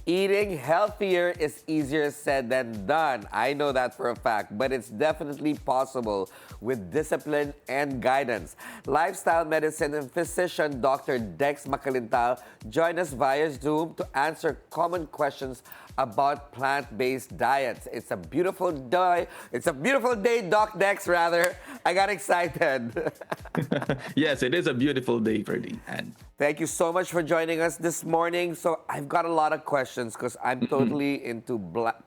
Eating healthier is easier said than done. I know that for a fact, but it's definitely possible with discipline and guidance. Lifestyle medicine and physician Dr. Dex Macalintal join us via Zoom to answer common questions about plant-based diets. It's a beautiful day. It's a beautiful day, Doc Dex, rather. I got excited. Yes, it is a beautiful day, Ferdy. And Thank you so much for joining us this morning. So I've got a lot of questions because I'm totally into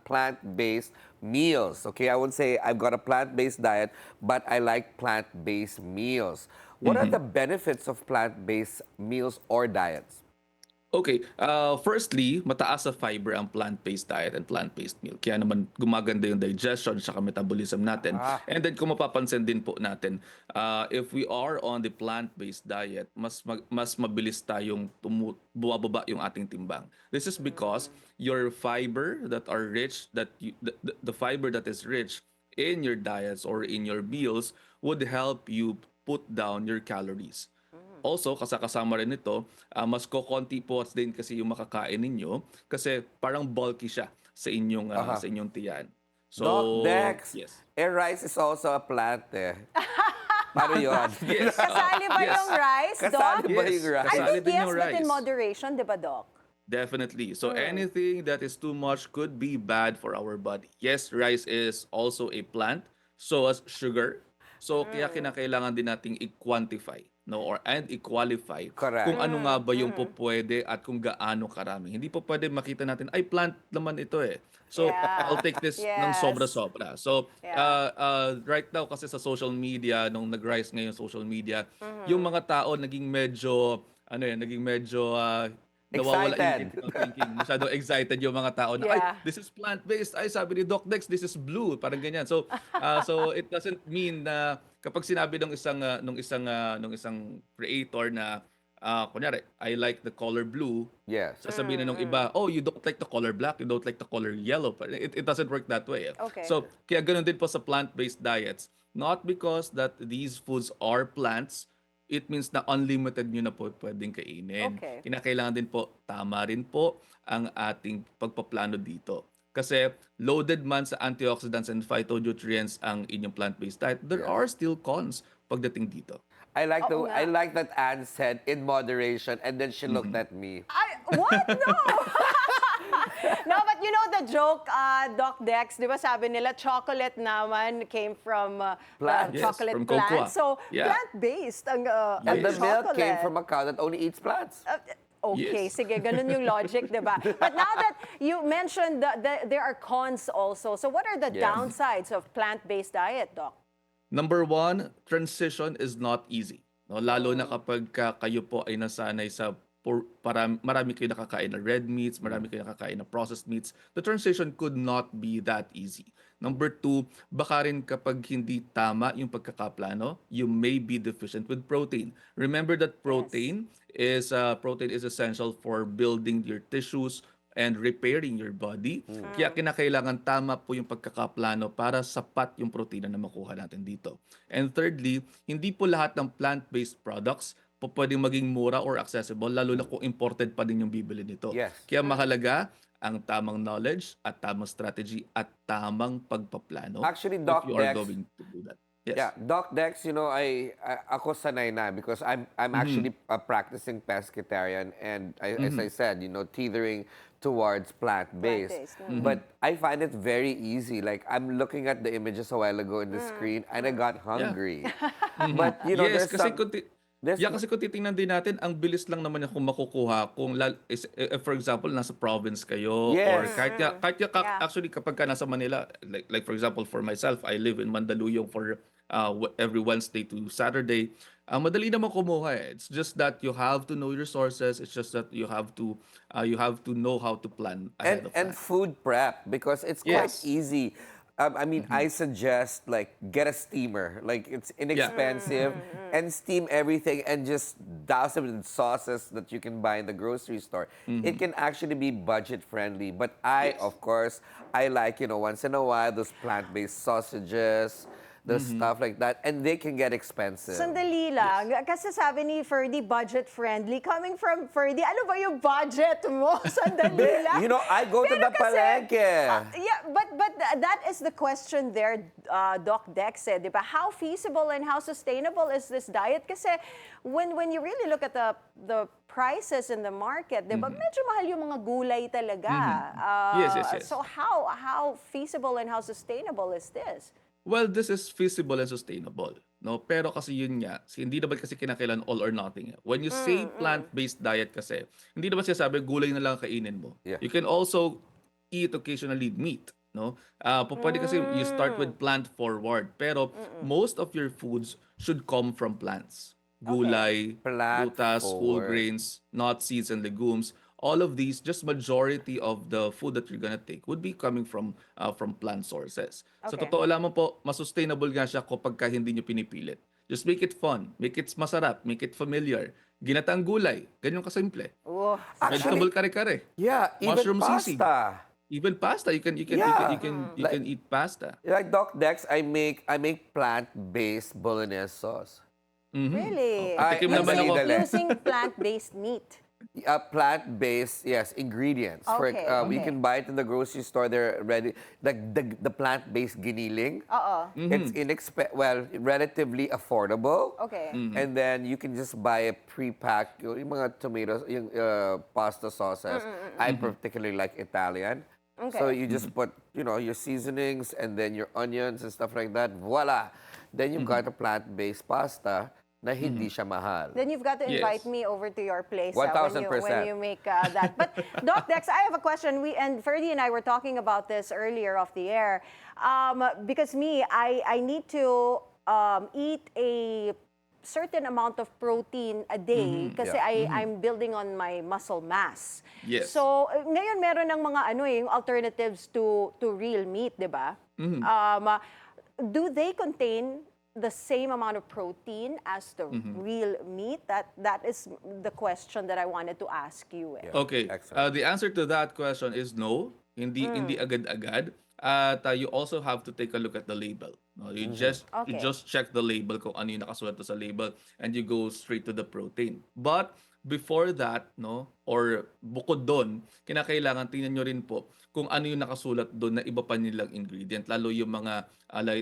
plant-based meals. Okay, I wouldn't say I've got a plant-based diet, but I like plant-based meals. What are the benefits of plant-based meals or diets? okay, firstly, mataas sa fiber ang plant-based diet and plant-based meal. Kaya naman gumaganda yung digestion at metabolism natin. Ah, And then kung mapapansin din po natin, if we are on the plant-based diet, mas mabilis tayong bumababa yung ating timbang. This is because your fiber that are rich, the fiber that is rich in your diets or in your meals would help you put down your calories. Also, kasama rin nito, mas kokonti po din kasi yung makakain ninyo kasi parang bulky siya uh-huh. sa inyong tiyan. Doc So, Dex, yes. rice is also a plant eh. Paano yun? Yes. Kasali ba yes. yung rice, Doc? Kasali ba Yes, yung rice? I kasali think din yes, yung but in rice. moderation, di ba, Doc? Definitely. So anything that is too much could be bad for our body. Yes, rice is also a plant, so as sugar. So kaya kinakailangan din nating i-quantify, no, and i-qualify Correct. kung ano nga ba yung po pwede at kung gaano karami. Hindi po pwede makita natin ay plant naman ito eh. So Yeah. I'll take this ng Yes. sobra-sobra. So Yeah. right now kasi sa social media nung nag-rise ngayon social media, yung mga tao naging medyo naging medyo nawawala yung Excited. critical thinking. Masyado excited yung mga tao na, ay, Yeah. this is plant-based. Ay, sabi ni Doc Dex, this is blue. Parang ganyan. So, so it doesn't mean na kapag sinabi nung isang creator na, kunyari, I like the color blue, Yes. sasabihin na nung iba, oh, you don't like the color black, you don't like the color yellow. It doesn't work that way. Okay. So, kaya ganun din po sa plant-based diets. Not because that these foods are plants, it means na unlimited nyo na po pwedeng kainin. Okay. Kinakailangan din po, tama rin po ang ating pagpaplano dito. Kasi loaded man sa antioxidants and phytonutrients ang inyong plant-based diet, there Yes. are still cons pagdating dito. Oo nga. I like that Anne said in moderation and then she looked at me. What? No! No, but you know the joke, Doc Dex, di ba sabi nila, chocolate naman came from Plants. Yes, chocolate from cocoa. plants. So, Yeah. plant-based ang And the milk chocolate. came from a cow that only eats plants. Okay, Yes. sige, ganun yung logic, di ba? But now that you mentioned there are cons also, so what are the Yes. downsides of plant-based diet, Doc? Number one, transition is not easy. No, lalo na kapag kayo po ay nasanay sa marami kayo nakakain na red meats, marami kayo nakakain na processed meats. The transition could not be that easy. Number two, baka rin kapag hindi tama yung pagkakaplano, you may be deficient with protein. Remember that protein is essential for building your tissues and repairing your body. Kaya kinakailangan tama po yung pagkakaplano para sapat yung protina na makuha natin dito. And thirdly, hindi po lahat ng plant-based products po pwedeng maging mura or accessible, lalo na kung imported pa din yung bibili nito. Yes. Kaya mahalaga ang tamang knowledge at tamang strategy at tamang pagpaplano Actually, if Doc you are Dex, going to do that. Yes. yeah, Doc Dex, you know, ako sanay na because I'm actually a practicing pescatarian and as I said, you know, teetering towards plant-based. Plant-based, But I find it very easy. Like I'm looking at the images a while ago in the screen and I got hungry. But you know, Yes, there's kasi some there's kasi kung titingnan din natin, ang bilis lang naman yung kung makukuha kung for example nasa province kayo or Yes. Yeah. actually kapag ka nasa Manila, like for example for myself, I live in Mandaluyong for every Wednesday to Saturday. Madali naman kumuha eh. It's just that you have to know your sources. It's just that you have to know how to plan ahead of and time. food prep because it's quite Yes. easy. I mean, I suggest like get a steamer. Like it's inexpensive and steam everything and just douse it with sauces that you can buy in the grocery store. It can actually be budget friendly. But I, Yes. of course, I like, you know, once in a while those plant-based sausages, the stuff like that, and they can get expensive. Sandali lang. Kasi sabi ni Ferdy, budget-friendly. Coming from Ferdy, ano ba yung budget mo? Sandali lang. You know, I go to Pero the kasi, palengke. yeah, but that is the question there, Doc Dex said, di ba? How feasible and how sustainable is this diet? Kasi when you really look at the prices in the market, di ba? Medyo mahal yung mga gulay talaga. Yes. So how feasible and how sustainable is this? Well, this is feasible and sustainable, no? Pero kasi yun nga, hindi naman kasi kinakailan all or nothing. When you say plant-based diet kasi, hindi naman sinasabi gulay na lang kainin mo. Yeah. You can also eat occasionally meat, no? Pwede kasi you start with plant forward, pero most of your foods should come from plants. Gulay, Plant prutas, whole forward. grains, nuts, seeds, and legumes. All of these, just majority of the food that you're gonna take would be coming from plant sources. So Okay. totoo lamang po, mas sustainable nga siya kapag hindi nyo pinipilit. Just make it fun, make it masarap, make it familiar. Ginataang gulay, ganyan kasimple. Oh, Vegetable kare-kare. Yeah, even Mushroom sisig. pasta. Even pasta, you can Yeah. eat pasta. Like Doc Dex, I make plant-based bolognese sauce. really? Patikim Ay, naman sige, ako. dali. Using plant-based meat. Plant-based, yes, ingredients. Okay, You okay. can buy it in the grocery store. They're ready. Like the plant-based giniling. Oo. It's relatively affordable. Okay. And then you can just buy a pre-pack, yung mga tomatoes, yung pasta sauces. I particularly like Italian. Okay. So you just put, your seasonings and then your onions and stuff like that. Voila. Then you've got a plant-based pasta na hindi siya mahal. Then you've got to invite Yes. me over to your place 1000%. when you make that. But Doc Dex, I have a question. Ferdy and I were talking about this earlier off the air. Because I need to eat a certain amount of protein a day kasi I'm building on my muscle mass. Yes. So ngayon meron ng mga yung alternatives to real meat, 'di ba? Do they contain the same amount of protein as the real meat? That is the question that I wanted to ask you. Okay. Excellent. The answer to that question is no. Hindi agad-agad. At you also have to take a look at the label. No, you Okay. just check the label kung ano yung nakasulat sa label and you go straight to the protein. But before that, no, or bukod doon, kinakailangan tingnan nyo rin po kung ano yung nakasulat doon na iba pa nilang ingredient, lalo yung mga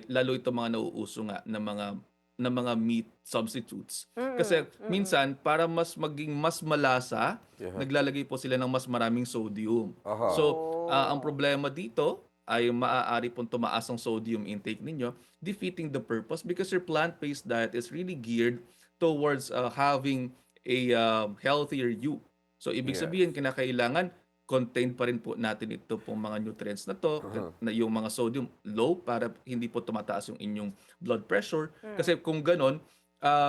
lalo itong mga nauuso nga na mga meat substitutes. Kasi minsan para maging mas malasa, naglalagay po sila ng mas maraming sodium. Aha. So, ang problema dito ay maaari pong tumaas ang sodium intake ninyo, defeating the purpose because your plant-based diet is really geared towards having a healthier you. So, ibig Yes. sabihin, kinakailangan contain pa rin po natin ito pong mga nutrients na to, na yung mga sodium low para hindi po tumataas yung inyong blood pressure. Kasi kung ganon,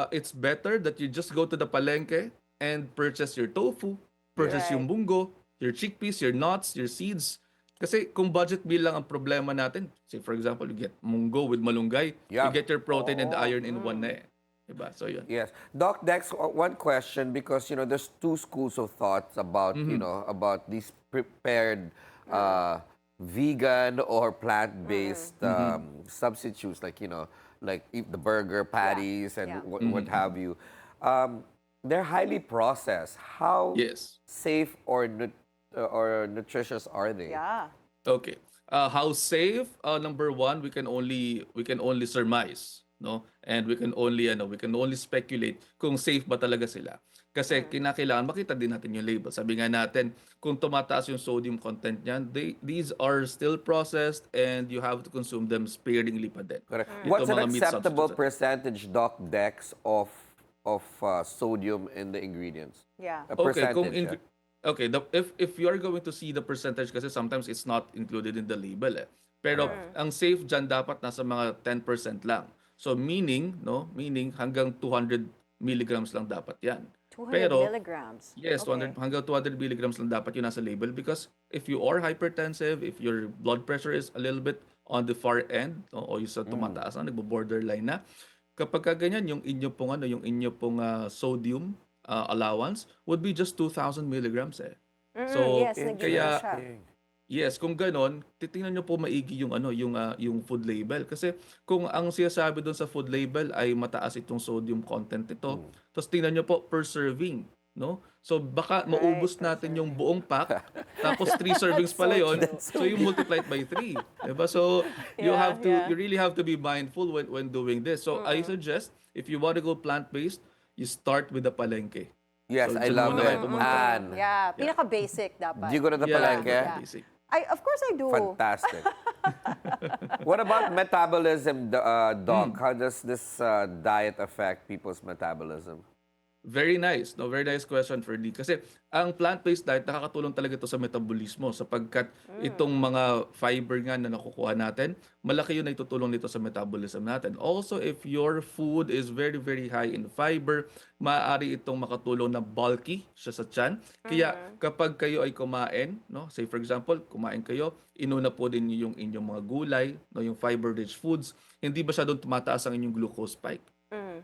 it's better that you just go to the palengke and purchase your tofu, purchase Right. yung munggo, your chickpeas, your nuts, your seeds. Kasi kung budget meal lang ang problema natin, say for example, you get munggo with malunggay, you Yeah. get your protein and iron in one na eh. Diba? So yun. Yes. Doc Dex, one question, because, there's two schools of thoughts about, about these prepared vegan or plant-based substitutes, like, like the burger patties and Yeah. what have you. They're highly processed. How Yes. safe or nutritious are they? Yeah. Okay. How safe? Number one, we can only surmise, no? And we can only speculate kung safe ba talaga sila. Kasi kinakailangan makita din natin yung label. Sabi nga natin, kung tumataas yung sodium content niyan, these are still processed and you have to consume them sparingly pa din. Correct. Ito, What's an mga meat acceptable substitutes. percentage, Doc Dex, of sodium in the ingredients? Yeah. A Okay, percentage. okay, if you are going to see the percentage kasi sometimes it's not included in the label eh. Pero ang safe dyan dapat nasa mga 10% lang. So meaning hanggang 200 milligrams lang dapat 'yan. 200 milligrams. Yes, Okay. 200 hanggang 200 milligrams lang dapat yun nasa label because if you are hypertensive, if your blood pressure is a little bit on the far end o yung sa tumataas na, nagbo-borderline na, kapag ka ganyan yung inyo pong sodium allowance would be just 2,000 milligrams eh. So yes, nag-iba kaya siya. Yes, kung gano'n, titingnan niyo po maigi yung ano, yung food label. Kasi kung ang sinasabi do'n sa food label ay mataas itong sodium content nito, tapos tingnan niyo po per serving, no? So baka Right, maubos per natin yung serving. buong pack, tapos 3 servings pala So yon. true. So you multiply it by 3, 'di ba? So Yeah, yeah. you really have to be mindful when doing this. So I suggest if you want to go plant-based, you start with the palengke. Yes, So I diyan love muna it. kayo pumunta. Anne, Yeah, pinaka-basic dapat. do you go to the Yeah, palengke? Yeah. basic. Of course I do. Fantastic. What about metabolism, Doc? How does this diet affect people's metabolism? Very nice, no? Very nice question, Ferdy. Kasi ang plant-based diet, nakakatulong talaga ito sa metabolismo sapagkat itong mga fiber nga na nakukuha natin, malaki yun na itutulong nito sa metabolism natin. Also, if your food is very, very high in fiber, maaari itong makatulong na bulky siya sa tiyan. Kaya kapag kayo ay kumain, no? Say for example, kumain kayo, inuna po din niyo yung inyong mga gulay, no? Yung fiber-rich foods, hindi ba siya doon tumataas ang inyong glucose spike?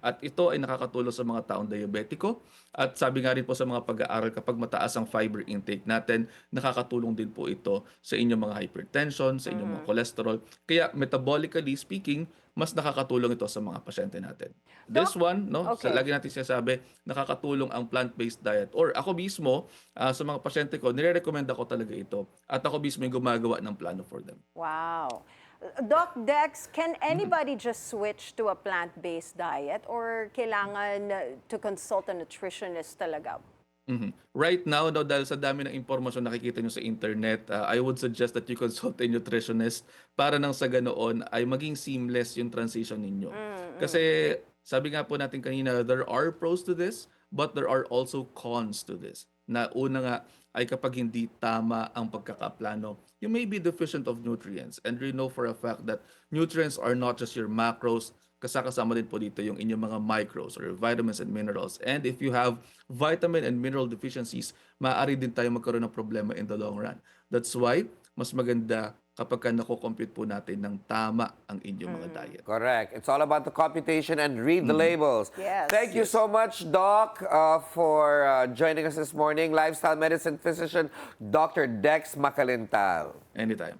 At ito ay nakakatulong sa mga taong diabetiko. At sabi nga rin po sa mga pag-aaral, kapag mataas ang fiber intake natin, nakakatulong din po ito sa inyong mga hypertension, sa inyong mga cholesterol. Kaya metabolically speaking, mas nakakatulong ito sa mga pasyente natin. This one, no, sa okay. lagi natin sinasabi, nakakatulong ang plant-based diet. Or ako mismo, sa mga pasyente ko, nire-recommend ako talaga ito. At ako mismo yung gumagawa ng plano for them. Wow. Doc Dex, can anybody just switch to a plant-based diet or kailangan to consult a nutritionist talaga? Right now, no, dahil sa dami ng impormasyon nakikita nyo sa internet, I would suggest that you consult a nutritionist para nang sa ganoon ay maging seamless yung transition ninyo. Kasi sabi nga po natin kanina, there are pros to this, but there are also cons to this. Na una nga ay kapag hindi tama ang pagkakaplano, you may be deficient of nutrients. And we know for a fact that nutrients are not just your macros, kasama din po dito yung inyong mga micros or vitamins and minerals. And if you have vitamin and mineral deficiencies, maaari din tayo magkaroon ng problema in the long run. That's why, mas maganda kapag ka nako-compute po natin ng tama ang inyong mga diet. Correct. It's all about the computation and read the labels. Yes. Thank you so much, Doc, for joining us this morning. Lifestyle medicine physician, Dr. Dex Macalintal. Anytime.